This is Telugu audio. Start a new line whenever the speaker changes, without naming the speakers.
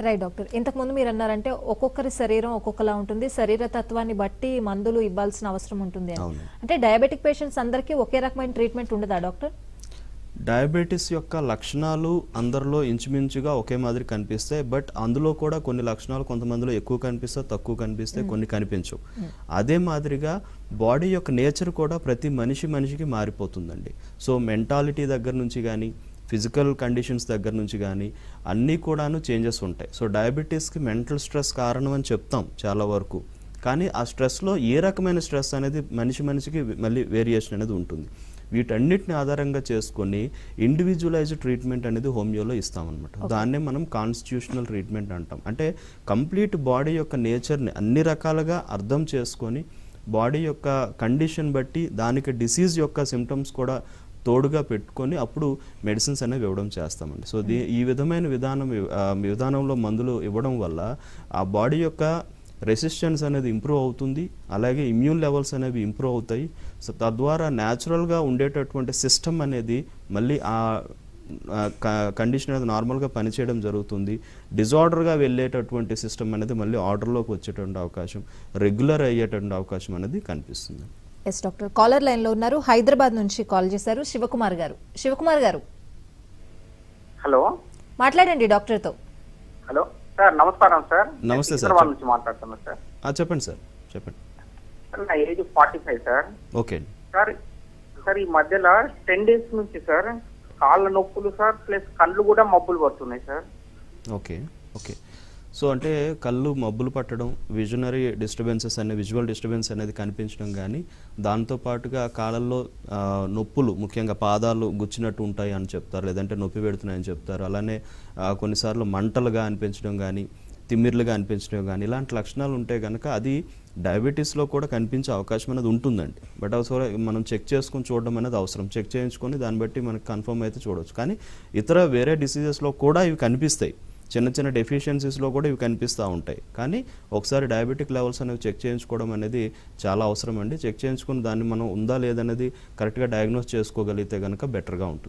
Right doctor. ఇంతకుముందు మీరు అన్నారంటే ఒక్కొక్కరి శరీరం ఒక్కొక్కలా ఉంటుంది, శరీర తత్వాన్ని బట్టి మందులు ఇవ్వాల్సిన అవసరం ఉంటుంది అని.
అవును.
అంటే డయాబెటిక్ పేషెంట్స్ అందరికీ ఒకే రకమైన ట్రీట్మెంట్ ఉండదా డాక్టర్?
డయాబెటీస్ యొక్క లక్షణాలు అందరిలో ఇంచుమించుగా ఒకే మాదిరి కనిపిస్తాయి. బట్ అందులో కూడా కొన్ని లక్షణాలు కొంతమందిలో ఎక్కువ కనిపిస్తాయి, తక్కువ కనిపిస్తాయి, కొన్ని కనిపించవు. అదే మాదిరిగా బాడీ యొక్క నేచర్ కూడా ప్రతి మనిషికి మారిపోతుందండి. సో మెంటాలిటీ దగ్గర నుంచి కానీ, ఫిజికల్ కండిషన్స్ దగ్గర నుంచి కానీ అన్నీ కూడాను చేంజెస్ ఉంటాయి. సో డయాబెటీస్కి మెంటల్ స్ట్రెస్ కారణం అని చెప్తాం చాలా వరకు. కానీ ఆ స్ట్రెస్లో ఏ రకమైన స్ట్రెస్ అనేది మనిషికి మళ్ళీ వేరియేషన్ అనేది ఉంటుంది. వీటన్నిటిని ఆధారంగా చేసుకొని ఇండివిజువలైజ్డ్ ట్రీట్మెంట్ అనేది హోమియోలో ఇస్తామన్నమాట. దాన్నే మనం కాన్స్టిట్యూషనల్ ట్రీట్మెంట్ అంటాం. అంటే కంప్లీట్ బాడీ యొక్క నేచర్ని అన్ని రకాలుగా అర్థం చేసుకొని బాడీ యొక్క కండిషన్ బట్టి దానికి డిసీజ్ యొక్క సిమ్టమ్స్ కూడా తోడుగా పెట్టుకొని అప్పుడు మెడిసిన్స్ అనేవి ఇవ్వడం చేస్తామండి. సో ఈ విధమైన విధానంలో మందులు ఇవ్వడం వల్ల ఆ బాడీ యొక్క రెసిస్టెన్స్ అనేది ఇంప్రూవ్ అవుతుంది, అలాగే ఇమ్యూన్ లెవెల్స్ అనేవి ఇంప్రూవ్ అవుతాయి. సో తద్వారా న్యాచురల్గా ఉండేటటువంటి సిస్టమ్ అనేది మళ్ళీ ఆ కండిషన్ అనేది నార్మల్గా పనిచేయడం జరుగుతుంది. డిజార్డర్గా వెళ్ళేటటువంటి సిస్టమ్ అనేది మళ్ళీ ఆర్డర్లోకి వచ్చేటువంటి అవకాశం, రెగ్యులర్ అయ్యేటువంటి అవకాశం అనేది కనిపిస్తుంది.
Yes doctor. కాలర్ లైన్లో ఉన్నారు, హైదరాబాద్ నుంచి కాల్ చేశారు శివకుమార్ గారు. శివకుమార్ గారు,
హలో,
మాట్లాడండి డాక్టర్తో.
హలో సార్, నమస్కారం సార్.
నమస్తే సార్.
హైదరాబాద్ నుంచి మాట్లాడుతున్నా సార్.
చెప్పండి సార్, చెప్పండి.
సార్ నా ఏజ్ 45 సార్.
ఓకే
సార్ ఈ మధ్యలో 10 days నుంచి సార్ కాళ్ళ నొప్పులు సార్, ప్లస్ కళ్ళు కూడా మబ్బులు పడుతున్నాయి సార్.
ఓకే. సో అంటే కళ్ళు మబ్బులు పట్టడం, విజనరీ డిస్టర్బెన్సెస్ విజువల్ డిస్టర్బెన్స్ అనేది కనిపించడం కానీ, దాంతోపాటుగా కాళ్ళల్లో నొప్పులు, ముఖ్యంగా పాదాలు గుచ్చినట్టు ఉంటాయి అని చెప్తారు, లేదంటే నొప్పి పెడుతున్నాయని చెప్తారు. అలానే కొన్నిసార్లు మంటలుగా అనిపించడం కానీ, తిమ్మిర్లుగా అనిపించడం కానీ, ఇలాంటి లక్షణాలు ఉంటే కనుక అది డయాబెటీస్లో కూడా కనిపించే అవకాశం అనేది ఉంటుందండి. బట్ అవసరం మనం చెక్ చేసుకొని చూడడం అనేది అవసరం. చెక్ చేయించుకొని దాన్ని బట్టి మనకి కన్ఫర్మ్ అయితే చూడవచ్చు. కానీ ఇతర వేరే డిసీజెస్లో కూడా ఇవి కనిపిస్తాయి, చిన్న డెఫిషియన్సీస్లో కూడా ఇవి కనిపిస్తూ ఉంటాయి. కానీ ఒకసారి డయాబెటిక్ లెవెల్స్ అనేవి చెక్ చేయించుకోవడం అనేది చాలా అవసరం అండి. చెక్ చేయించుకుని దాన్ని మనం ఉందా లేదనేది కరెక్ట్గా డయాగ్నోస్ చేసుకోగలిగితే కనుక బెటర్గా ఉంటుంది.